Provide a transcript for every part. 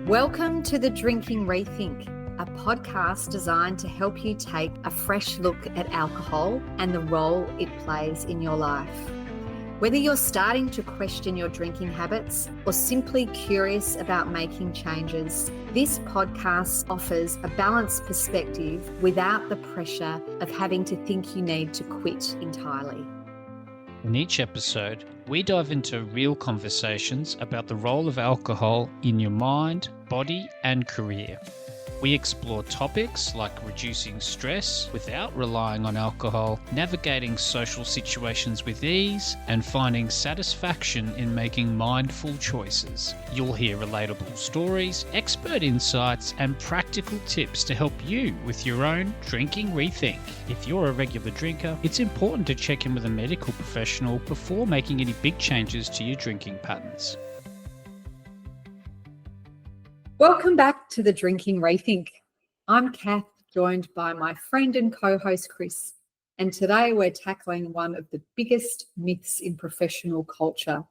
Welcome to The Drinking Rethink, a podcast designed to help you take a fresh look at alcohol and the role it plays in your life. Whether you're starting to question your drinking habits or simply curious about making changes, this podcast offers a balanced perspective without the pressure of having to think you need to quit entirely. In each episode, we dive into real conversations about the role of alcohol in your mind, body, and career. We explore topics like reducing stress without relying on alcohol, navigating social situations with ease, and finding satisfaction in making mindful choices. You'll hear relatable stories, expert insights, and practical tips to help you with your own drinking rethink. If you're a regular drinker, it's important to check in with a medical professional before making any big changes to your drinking patterns. Welcome back to The Drinking Rethink. I'm Kath, joined by my friend and co-host Chris, and today we're tackling one of the biggest myths in professional culture,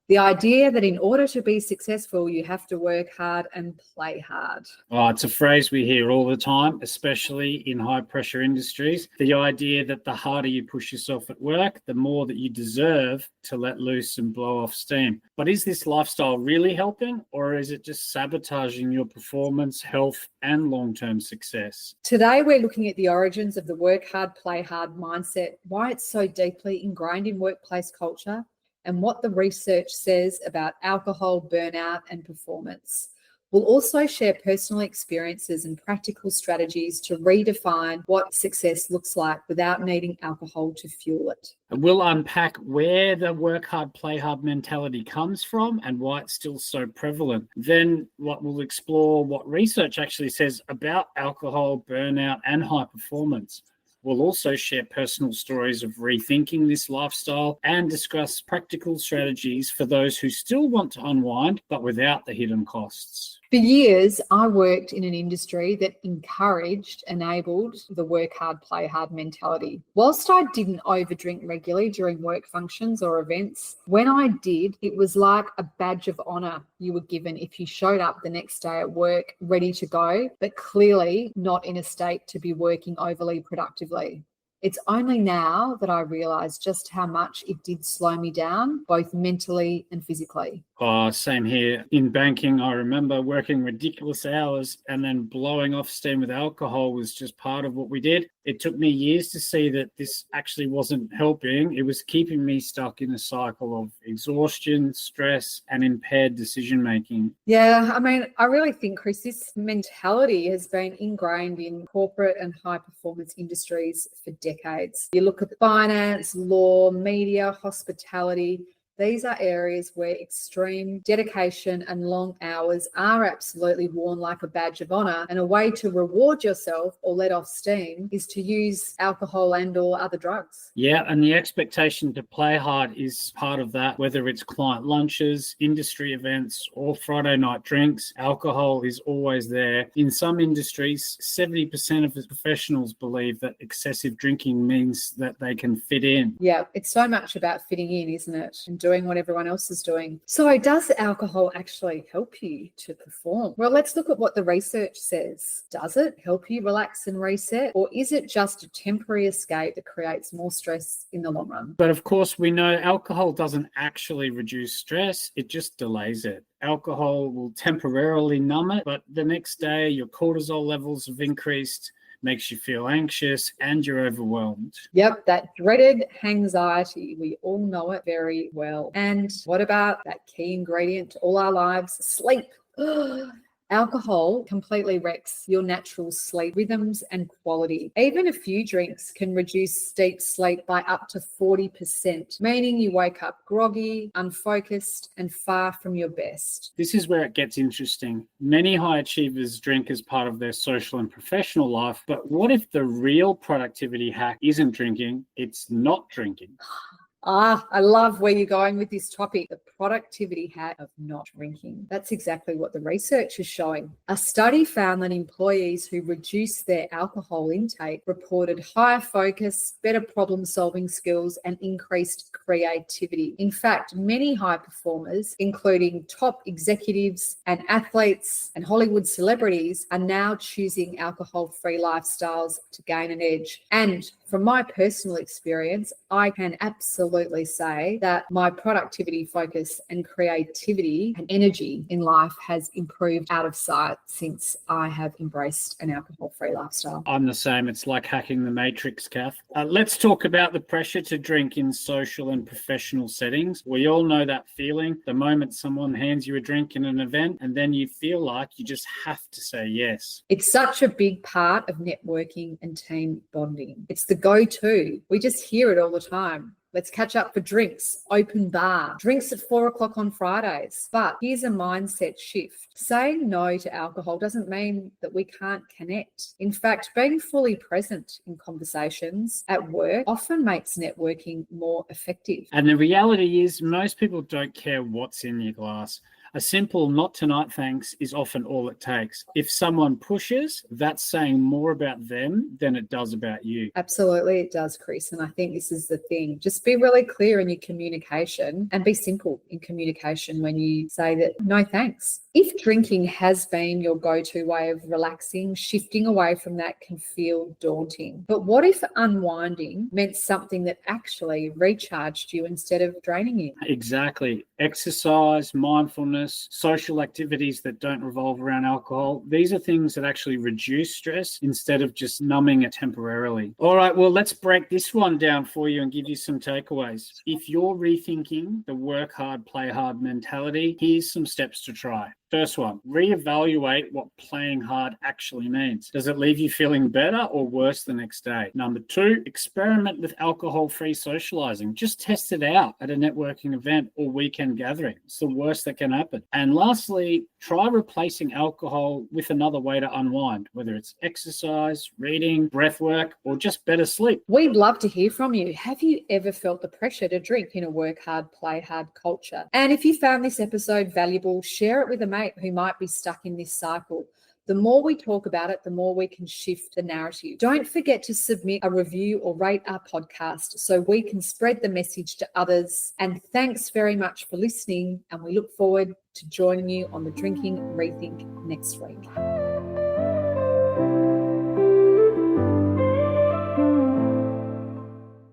the idea that in order to be successful, you have to work hard and play hard. Oh, it's a phrase we hear all the time, especially in high-pressure industries. The idea that the harder you push yourself at work, the more that you deserve to let loose and blow off steam. But is this lifestyle really helping, or is it just sabotaging your performance, health, and long-term success? Today, we're looking at the origins of the work hard, play hard mindset, why it's so deeply ingrained in workplace culture, and what the research says about alcohol, burnout, and performance. We'll also share personal experiences and practical strategies to redefine what success looks like without needing alcohol to fuel it. We'll unpack where the work hard, play hard mentality comes from and why it's still so prevalent. Then we'll explore what research actually says about alcohol, burnout, and high performance. We'll also share personal stories of rethinking this lifestyle and discuss practical strategies for those who still want to unwind, but without the hidden costs. For years, I worked in an industry that enabled the work hard, play hard mentality. Whilst I didn't overdrink regularly during work functions or events, when I did, it was like a badge of honor you were given if you showed up the next day at work ready to go, but clearly not in a state to be working overly productively. It's only now that I realise just how much it did slow me down, both mentally and physically. Same here. In banking, I remember working ridiculous hours and then blowing off steam with alcohol was just part of what we did. It took me years to see that this actually wasn't helping. It was keeping me stuck in a cycle of exhaustion, stress, and impaired decision-making. Yeah, I really think, Chris, this mentality has been ingrained in corporate and high-performance industries for decades. You look at finance, law, media, hospitality. These are areas where extreme dedication and long hours are absolutely worn like a badge of honor, and a way to reward yourself or let off steam is to use alcohol and or other drugs. Yeah, and the expectation to play hard is part of that, whether it's client lunches, industry events, or Friday night drinks. Alcohol is always there. In some industries, 70% of the professionals believe that excessive drinking means that they can fit in. Yeah, it's so much about fitting in, isn't it? And doing what everyone else is doing. So does alcohol actually help you to perform? Well, let's look at what the research says. Does it help you relax and reset, or is it just a temporary escape that creates more stress in the long run? But of course, we know alcohol doesn't actually reduce stress, it just delays it. Alcohol will temporarily numb it, but the next day your cortisol levels have increased, makes you feel anxious, and you're overwhelmed. Yep, that dreaded anxiety. We all know it very well. And what about that key ingredient to all our lives? Sleep. Alcohol completely wrecks your natural sleep rhythms and quality. Even a few drinks can reduce deep sleep by up to 40%, meaning you wake up groggy, unfocused, and far from your best. This is where it gets interesting. Many high achievers drink as part of their social and professional life, but what if the real productivity hack isn't drinking, it's not drinking? I love where you're going with this topic, the productivity hack of not drinking. That's exactly what the research is showing. A study found that employees who reduced their alcohol intake reported higher focus, better problem-solving skills, and increased creativity. In fact, many high performers, including top executives and athletes and Hollywood celebrities, are now choosing alcohol-free lifestyles to gain an edge. And from my personal experience, I can absolutely say that my productivity, focus, and creativity and energy in life has improved out of sight since I have embraced an alcohol-free lifestyle. I'm the same. It's like hacking the matrix, Kath. Let's talk about the pressure to drink in social and professional settings. We all know that feeling, the moment someone hands you a drink in an event, and then you feel like you just have to say yes. It's such a big part of networking and team bonding. It's the go-to. We just hear it all the time. Let's catch up for drinks, open bar, drinks at 4 o'clock on Fridays. But here's a mindset shift. Saying no to alcohol doesn't mean that we can't connect. In fact, being fully present in conversations at work often makes networking more effective. And the reality is most people don't care what's in your glass. A simple "not tonight, thanks" is often all it takes. If someone pushes, that's saying more about them than it does about you. Absolutely, it does, Chris. And I think this is the thing. Just be really clear in your communication and be simple in communication when you say that no thanks. If drinking has been your go-to way of relaxing, shifting away from that can feel daunting. But what if unwinding meant something that actually recharged you instead of draining you? Exactly. Exercise, mindfulness, social activities that don't revolve around alcohol. These are things that actually reduce stress instead of just numbing it temporarily. All right, well, let's break this one down for you and give you some takeaways. If you're rethinking the work hard, play hard mentality, here's some steps to try. First one, reevaluate what playing hard actually means. Does it leave you feeling better or worse the next day? Number 2, experiment with alcohol-free socializing. Just test it out at a networking event or weekend gathering. It's the worst that can happen. And lastly, try replacing alcohol with another way to unwind, whether it's exercise, reading, breath work, or just better sleep. We'd love to hear from you. Have you ever felt the pressure to drink in a work hard, play hard culture? And if you found this episode valuable, share it with a mate who might be stuck in this cycle. The more we talk about it, the more we can shift the narrative. Don't forget to submit a review or rate our podcast so we can spread the message to others. And thanks very much for listening. And we look forward to joining you on the Drinking Rethink next week.